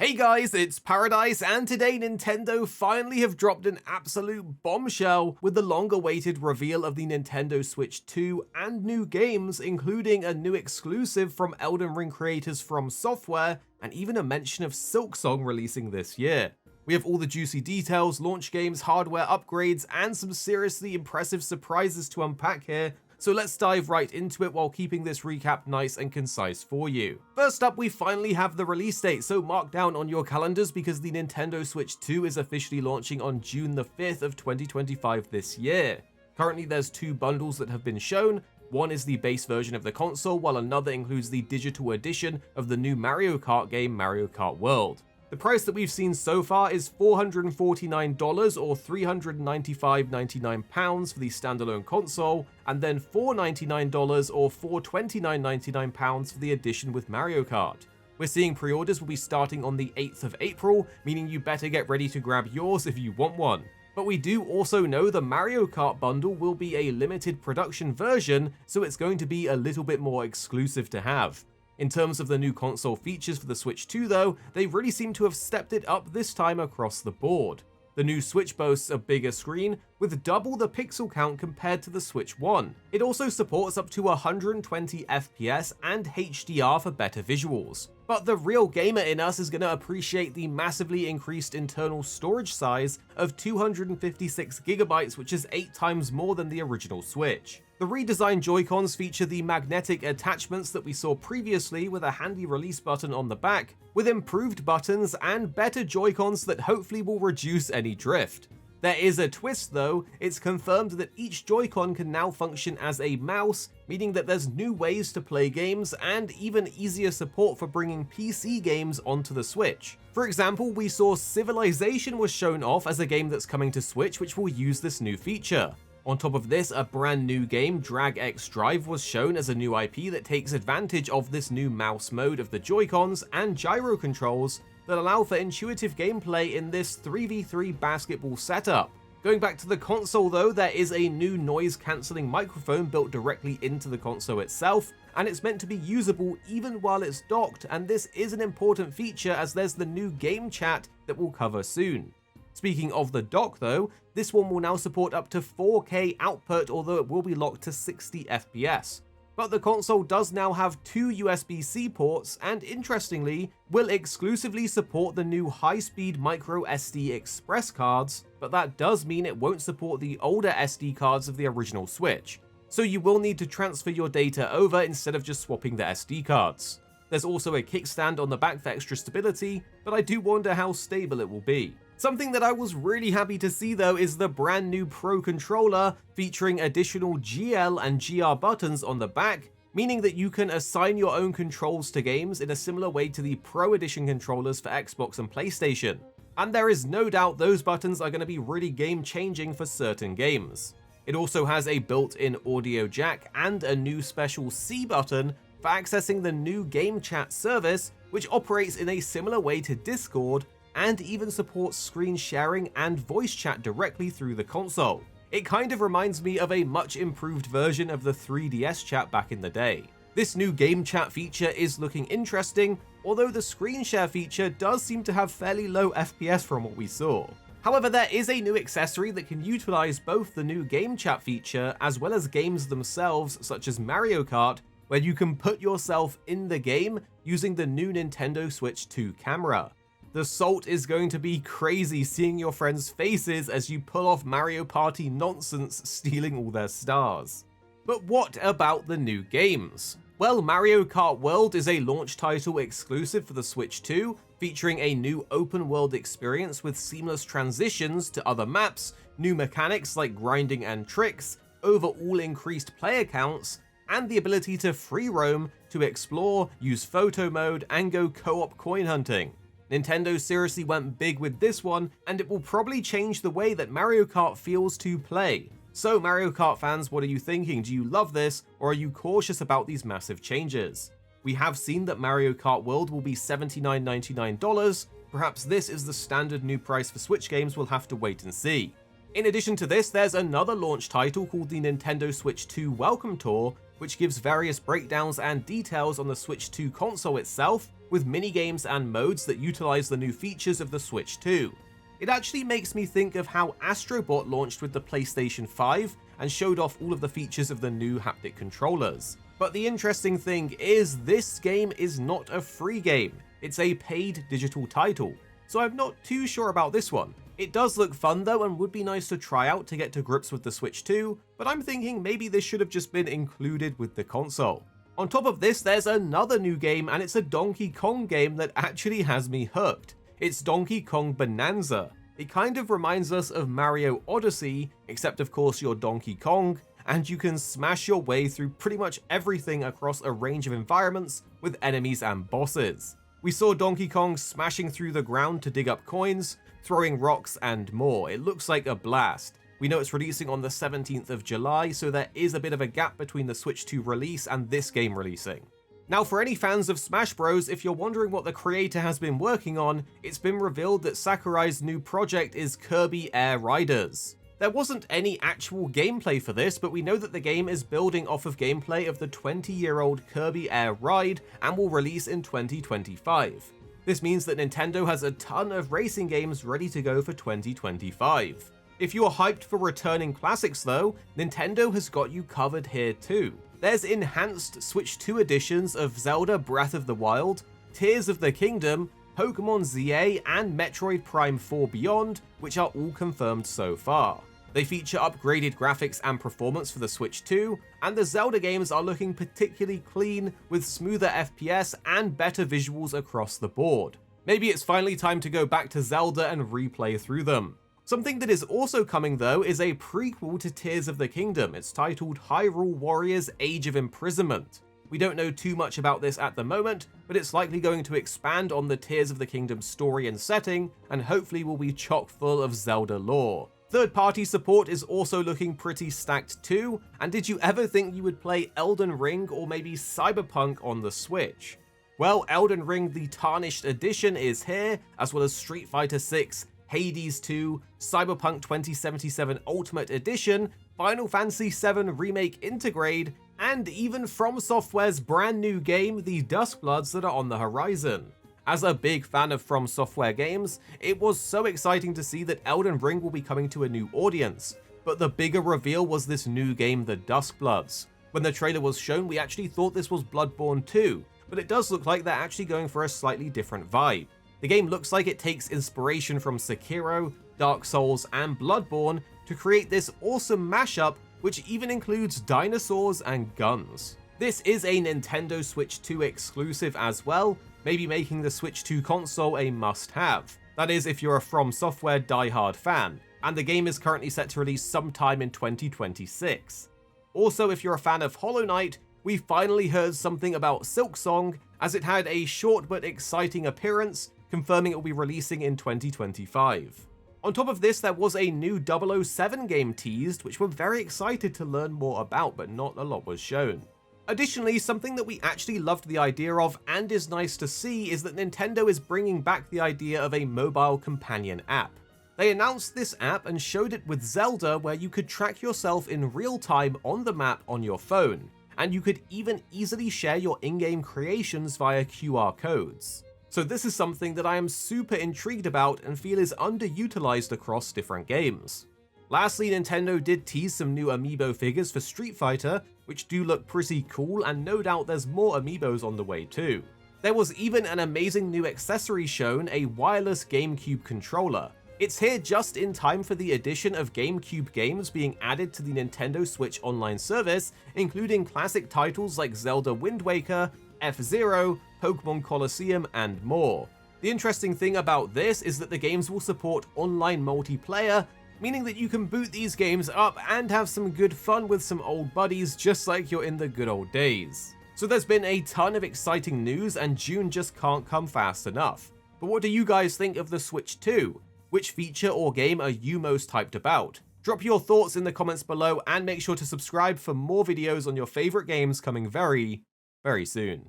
Hey guys, it's Paradise, and today Nintendo finally have dropped an absolute bombshell with the long-awaited reveal of the Nintendo Switch 2 and new games, including a new exclusive from Elden Ring creators FromSoftware, and even a mention of Silksong releasing this year. We have all the juicy details, launch games, hardware upgrades, and some seriously impressive surprises to unpack here, so let's dive right into it while keeping this recap nice and concise for you. First up, we finally have the release date, so mark down on your calendars because the Nintendo Switch 2 is officially launching on June the 5th of 2025 this year. Currently there's two bundles that have been shown. One is the base version of the console, while another includes the digital edition of the new Mario Kart game, Mario Kart World. The price that we've seen so far is $449 or £395.99 for the standalone console, and then $499 or £429.99 for the edition with Mario Kart. We're seeing pre-orders will be starting on the 8th of April, meaning you better get ready to grab yours if you want one. But we do also know the Mario Kart bundle will be a limited production version, so it's going to be a little bit more exclusive to have. In terms of the new console features for the Switch 2 though, they really seem to have stepped it up this time across the board. The new Switch boasts a bigger screen with double the pixel count compared to the Switch 1. It also supports up to 120 FPS and HDR for better visuals. But the real gamer in us is going to appreciate the massively increased internal storage size of 256GB, which is 8 times more than the original Switch. The redesigned Joy-Cons feature the magnetic attachments that we saw previously with a handy release button on the back, with improved buttons and better Joy-Cons that hopefully will reduce any drift. There is a twist though. It's confirmed that each Joy-Con can now function as a mouse, meaning that there's new ways to play games and even easier support for bringing PC games onto the Switch. For example, we saw Civilization was shown off as a game that's coming to Switch which will use this new feature. On top of this, a brand new game, Drag X Drive, was shown as a new IP that takes advantage of this new mouse mode of the Joy-Cons and gyro controls that allow for intuitive gameplay in this 3v3 basketball setup. Going back to the console though, there is a new noise-cancelling microphone built directly into the console itself, and it's meant to be usable even while it's docked, and this is an important feature as there's the new game chat that we'll cover soon. Speaking of the dock though, this one will now support up to 4K output, although it will be locked to 60 FPS. But the console does now have two USB-C ports and, interestingly, will exclusively support the new high-speed micro SD Express cards, but that does mean it won't support the older SD cards of the original Switch. So you will need to transfer your data over instead of just swapping the SD cards. There's also a kickstand on the back for extra stability, but I do wonder how stable it will be. Something that I was really happy to see though is the brand new Pro controller featuring additional GL and GR buttons on the back, meaning that you can assign your own controls to games in a similar way to the Pro Edition controllers for Xbox and PlayStation. And there is no doubt those buttons are going to be really game-changing for certain games. It also has a built-in audio jack and a new special C button for accessing the new game chat service, which operates in a similar way to Discord, and even supports screen sharing and voice chat directly through the console. It kind of reminds me of a much improved version of the 3DS chat back in the day. This new game chat feature is looking interesting, although the screen share feature does seem to have fairly low FPS from what we saw. However, there is a new accessory that can utilize both the new game chat feature as well as games themselves, such as Mario Kart, where you can put yourself in the game using the new Nintendo Switch 2 camera. The salt is going to be crazy seeing your friends' faces as you pull off Mario Party nonsense, stealing all their stars. But what about the new games? Well, Mario Kart World is a launch title exclusive for the Switch 2, featuring a new open world experience with seamless transitions to other maps, new mechanics like grinding and tricks, overall increased player counts, and the ability to free roam, to explore, use photo mode, and go co-op coin hunting. Nintendo seriously went big with this one, and it will probably change the way that Mario Kart feels to play. So Mario Kart fans, what are you thinking? Do you love this, or are you cautious about these massive changes? We have seen that Mario Kart World will be $79.99. Perhaps this is the standard new price for Switch games. We'll have to wait and see. In addition to this, there's another launch title called the Nintendo Switch 2 Welcome Tour, which gives various breakdowns and details on the Switch 2 console itself, with minigames and modes that utilize the new features of the Switch 2. It actually makes me think of how Astrobot launched with the PlayStation 5 and showed off all of the features of the new haptic controllers. But the interesting thing is, this game is not a free game, it's a paid digital title, so I'm not too sure about this one. It does look fun though and would be nice to try out to get to grips with the Switch 2, but I'm thinking maybe this should have just been included with the console. On top of this, there's another new game, and it's a Donkey Kong game that actually has me hooked. It's Donkey Kong Bonanza. It kind of reminds us of Mario Odyssey, except of course you're Donkey Kong, and you can smash your way through pretty much everything across a range of environments with enemies and bosses. We saw Donkey Kong smashing through the ground to dig up coins, throwing rocks and more. It looks like a blast. We know it's releasing on the 17th of July, so there is a bit of a gap between the Switch 2 release and this game releasing. Now, for any fans of Smash Bros, if you're wondering what the creator has been working on, it's been revealed that Sakurai's new project is Kirby Air Riders. There wasn't any actual gameplay for this, but we know that the game is building off of gameplay of the 20-year-old Kirby Air Ride and will release in 2025. This means that Nintendo has a ton of racing games ready to go for 2025. If you're hyped for returning classics though, Nintendo has got you covered here too. There's enhanced Switch 2 editions of Zelda Breath of the Wild, Tears of the Kingdom, Pokemon ZA, and Metroid Prime 4 Beyond, which are all confirmed so far. They feature upgraded graphics and performance for the Switch 2, and the Zelda games are looking particularly clean with smoother FPS and better visuals across the board. Maybe it's finally time to go back to Zelda and replay through them. Something that is also coming though is a prequel to Tears of the Kingdom. It's titled Hyrule Warriors Age of Imprisonment. We don't know too much about this at the moment, but it's likely going to expand on the Tears of the Kingdom story and setting, and hopefully will be chock full of Zelda lore. Third-party support is also looking pretty stacked too, and did you ever think you would play Elden Ring or maybe Cyberpunk on the Switch? Well, Elden Ring the Tarnished Edition is here, as well as Street Fighter 6, Hades 2, Cyberpunk 2077 Ultimate Edition, Final Fantasy VII Remake Intergrade, and even FromSoftware's brand new game, the Duskbloods, that are on the horizon. As a big fan of FromSoftware games, it was so exciting to see that Elden Ring will be coming to a new audience, but the bigger reveal was this new game, the Duskbloods. When the trailer was shown, we actually thought this was Bloodborne 2, but it does look like they're actually going for a slightly different vibe. The game looks like it takes inspiration from Sekiro, Dark Souls, and Bloodborne to create this awesome mashup, which even includes dinosaurs and guns. This is a Nintendo Switch 2 exclusive as well, maybe making the Switch 2 console a must-have. That is, if you're a FromSoftware diehard fan, and the game is currently set to release sometime in 2026. Also, if you're a fan of Hollow Knight, we finally heard something about Silksong, as it had a short but exciting appearance, confirming it will be releasing in 2025. On top of this, there was a new 007 game teased, which we're very excited to learn more about, but not a lot was shown. Additionally, something that we actually loved the idea of and is nice to see is that Nintendo is bringing back the idea of a mobile companion app. They announced this app and showed it with Zelda, where you could track yourself in real time on the map on your phone, and you could even easily share your in-game creations via QR codes. So this is something that I am super intrigued about and feel is underutilized across different games. Lastly, Nintendo did tease some new amiibo figures for Street Fighter, which do look pretty cool, and no doubt there's more amiibos on the way too. There was even an amazing new accessory shown, a wireless GameCube controller. It's here just in time for the addition of GameCube games being added to the Nintendo Switch Online service, including classic titles like Zelda Wind Waker, F-Zero, Pokemon Colosseum, and more. The interesting thing about this is that the games will support online multiplayer, meaning that you can boot these games up and have some good fun with some old buddies just like you're in the good old days. So there's been a ton of exciting news, and June just can't come fast enough. But what do you guys think of the Switch 2? Which feature or game are you most hyped about? Drop your thoughts in the comments below, and make sure to subscribe for more videos on your favorite games coming very, very soon.